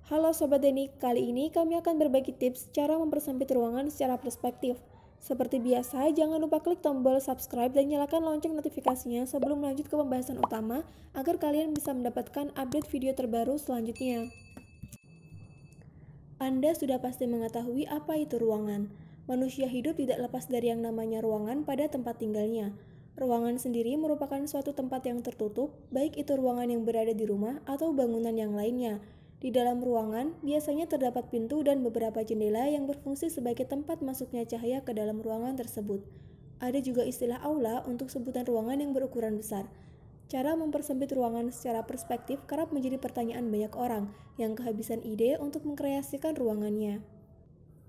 Halo Sobat Denik, kali ini kami akan berbagi tips cara mempersempit ruangan secara perspektif. Seperti biasa, jangan lupa klik tombol subscribe dan nyalakan lonceng notifikasinya sebelum lanjut ke pembahasan utama agar kalian bisa mendapatkan update video terbaru selanjutnya. Anda sudah pasti mengetahui apa itu ruangan. Manusia hidup tidak lepas dari yang namanya ruangan pada tempat tinggalnya. Ruangan sendiri merupakan suatu tempat yang tertutup, baik itu ruangan yang berada di rumah atau bangunan yang lainnya. Di dalam ruangan, biasanya terdapat pintu dan beberapa jendela yang berfungsi sebagai tempat masuknya cahaya ke dalam ruangan tersebut. Ada juga istilah aula untuk sebutan ruangan yang berukuran besar. Cara mempersempit ruangan secara perspektif kerap menjadi pertanyaan banyak orang yang kehabisan ide untuk mengkreasikan ruangannya.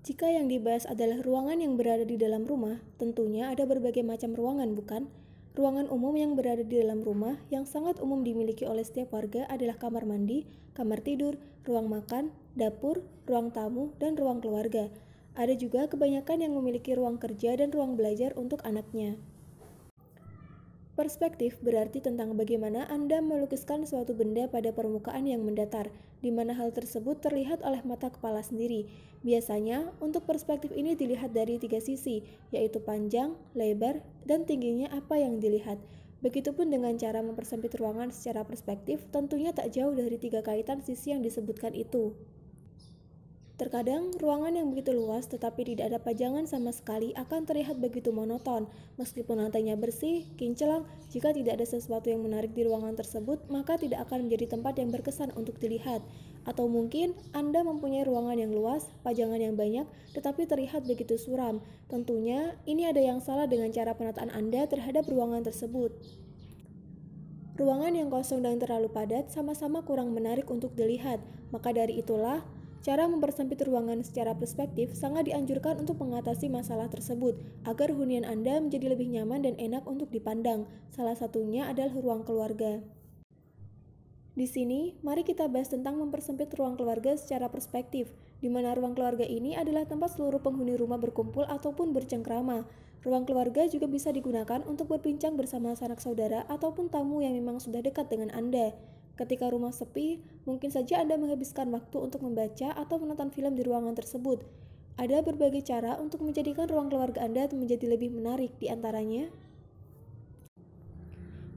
Jika yang dibahas adalah ruangan yang berada di dalam rumah, tentunya ada berbagai macam ruangan, bukan? Ruangan umum yang berada di dalam rumah yang sangat umum dimiliki oleh setiap warga adalah kamar mandi, kamar tidur, ruang makan, dapur, ruang tamu, dan ruang keluarga. Ada juga kebanyakan yang memiliki ruang kerja dan ruang belajar untuk anaknya. Perspektif berarti tentang bagaimana Anda melukiskan suatu benda pada permukaan yang mendatar, di mana hal tersebut terlihat oleh mata kepala sendiri. Biasanya, untuk perspektif ini dilihat dari 3 sisi, yaitu panjang, lebar, dan tingginya apa yang dilihat. Begitupun dengan cara mempersempit ruangan secara perspektif, tentunya tak jauh dari 3 kaitan sisi yang disebutkan itu. Terkadang, ruangan yang begitu luas tetapi tidak ada pajangan sama sekali akan terlihat begitu monoton. Meskipun lantainya bersih, kinclong, jika tidak ada sesuatu yang menarik di ruangan tersebut, maka tidak akan menjadi tempat yang berkesan untuk dilihat. Atau mungkin Anda mempunyai ruangan yang luas, pajangan yang banyak, tetapi terlihat begitu suram. Tentunya, ini ada yang salah dengan cara penataan Anda terhadap ruangan tersebut. Ruangan yang kosong dan terlalu padat sama-sama kurang menarik untuk dilihat, maka dari itulah cara mempersempit ruangan secara perspektif sangat dianjurkan untuk mengatasi masalah tersebut, agar hunian Anda menjadi lebih nyaman dan enak untuk dipandang. Salah satunya adalah ruang keluarga. Di sini, mari kita bahas tentang mempersempit ruang keluarga secara perspektif, di mana ruang keluarga ini adalah tempat seluruh penghuni rumah berkumpul ataupun bercengkrama. Ruang keluarga juga bisa digunakan untuk berbincang bersama sanak saudara ataupun tamu yang memang sudah dekat dengan Anda. Ketika rumah sepi, mungkin saja Anda menghabiskan waktu untuk membaca atau menonton film di ruangan tersebut. Ada berbagai cara untuk menjadikan ruang keluarga Anda menjadi lebih menarik, di antaranya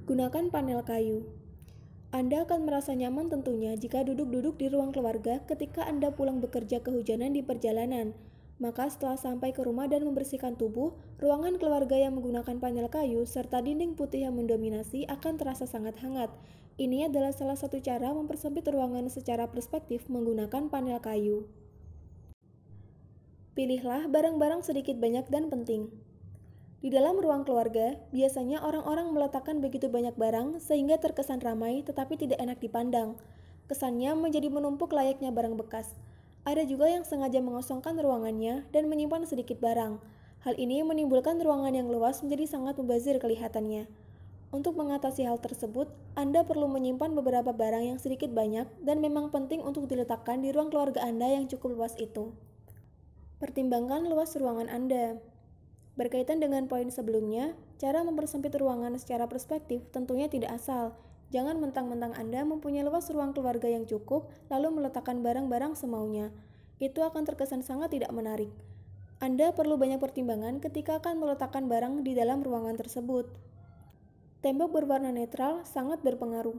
gunakan panel kayu. Anda akan merasa nyaman tentunya jika duduk-duduk di ruang keluarga ketika Anda pulang bekerja kehujanan di perjalanan. Maka setelah sampai ke rumah dan membersihkan tubuh, ruangan keluarga yang menggunakan panel kayu serta dinding putih yang mendominasi akan terasa sangat hangat. Ini adalah salah satu cara mempersempit ruangan secara perspektif menggunakan panel kayu. Pilihlah barang-barang sedikit banyak dan penting. Di dalam ruang keluarga, biasanya orang-orang meletakkan begitu banyak barang sehingga terkesan ramai tetapi tidak enak dipandang. Kesannya menjadi menumpuk layaknya barang bekas. Ada juga yang sengaja mengosongkan ruangannya dan menyimpan sedikit barang. Hal ini menimbulkan ruangan yang luas menjadi sangat mubazir kelihatannya. Untuk mengatasi hal tersebut, Anda perlu menyimpan beberapa barang yang sedikit banyak dan memang penting untuk diletakkan di ruang keluarga Anda yang cukup luas itu. Pertimbangkan luas ruangan Anda. Berkaitan dengan poin sebelumnya, cara mempersempit ruangan secara perspektif tentunya tidak asal. Jangan mentang-mentang Anda mempunyai luas ruang keluarga yang cukup, lalu meletakkan barang-barang semaunya. Itu akan terkesan sangat tidak menarik. Anda perlu banyak pertimbangan ketika akan meletakkan barang di dalam ruangan tersebut. Tembok berwarna netral sangat berpengaruh.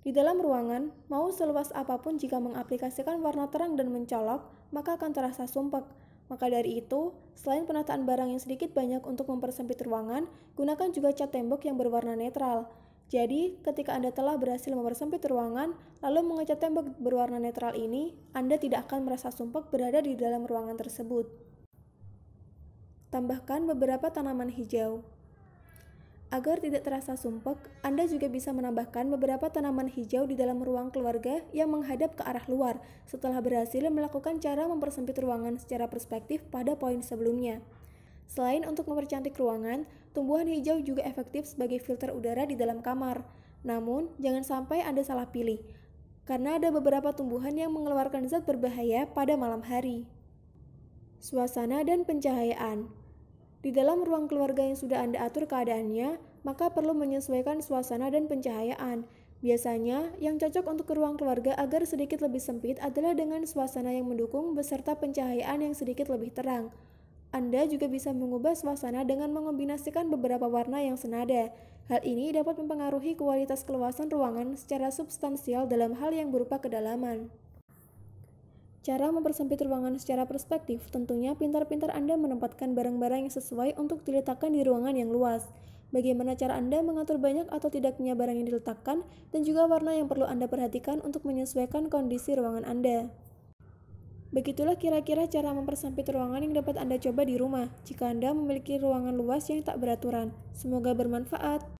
Di dalam ruangan, mau seluas apapun jika mengaplikasikan warna terang dan mencolok, maka akan terasa sumpek. Maka dari itu, selain penataan barang yang sedikit banyak untuk mempersempit ruangan, gunakan juga cat tembok yang berwarna netral. Jadi, ketika Anda telah berhasil mempersempit ruangan, lalu mengecat tembok berwarna netral ini, Anda tidak akan merasa sumpek berada di dalam ruangan tersebut. Tambahkan beberapa tanaman hijau. Agar tidak terasa sumpek, Anda juga bisa menambahkan beberapa tanaman hijau di dalam ruang keluarga yang menghadap ke arah luar setelah berhasil melakukan cara mempersempit ruangan secara perspektif pada poin sebelumnya. Selain untuk mempercantik ruangan, tumbuhan hijau juga efektif sebagai filter udara di dalam kamar. Namun, jangan sampai Anda salah pilih, karena ada beberapa tumbuhan yang mengeluarkan zat berbahaya pada malam hari. Suasana dan pencahayaan. Di dalam ruang keluarga yang sudah Anda atur keadaannya, maka perlu menyesuaikan suasana dan pencahayaan. Biasanya, yang cocok untuk ruang keluarga agar sedikit lebih sempit adalah dengan suasana yang mendukung beserta pencahayaan yang sedikit lebih terang. Anda juga bisa mengubah suasana dengan mengombinasikan beberapa warna yang senada. Hal ini dapat mempengaruhi kualitas keluasan ruangan secara substansial dalam hal yang berupa kedalaman. Cara mempersempit ruangan secara perspektif, tentunya pintar-pintar Anda menempatkan barang-barang yang sesuai untuk diletakkan di ruangan yang luas. Bagaimana cara Anda mengatur banyak atau tidaknya barang yang diletakkan, dan juga warna yang perlu Anda perhatikan untuk menyesuaikan kondisi ruangan Anda. Begitulah kira-kira cara mempersempit ruangan yang dapat Anda coba di rumah, jika Anda memiliki ruangan luas yang tak beraturan. Semoga bermanfaat.